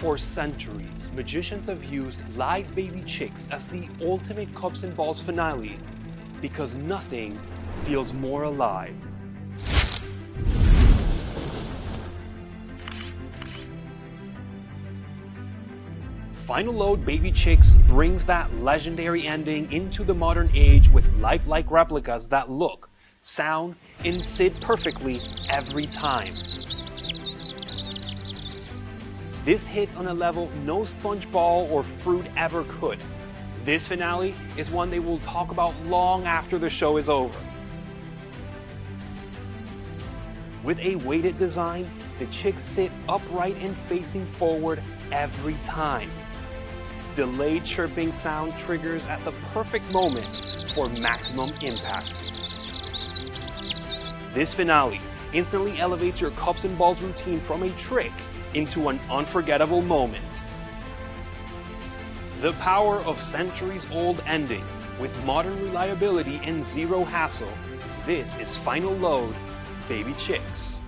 For centuries, magicians have used live baby chicks as the ultimate cups and balls finale because nothing feels more alive. Final Load Baby Chicks brings that legendary ending into the modern age with lifelike replicas that look, sound, and sit perfectly every time. This hits on a level no sponge ball or fruit ever could. This finale is one they will talk about long after the show is over. With a weighted design, the chicks sit upright and facing forward every time. Delayed chirping sound triggers at the perfect moment for maximum impact. This finale instantly elevates your cups and balls routine from a trick into an unforgettable moment. The power of centuries-old ending with modern reliability and zero hassle. This is Final Load Baby Chicks.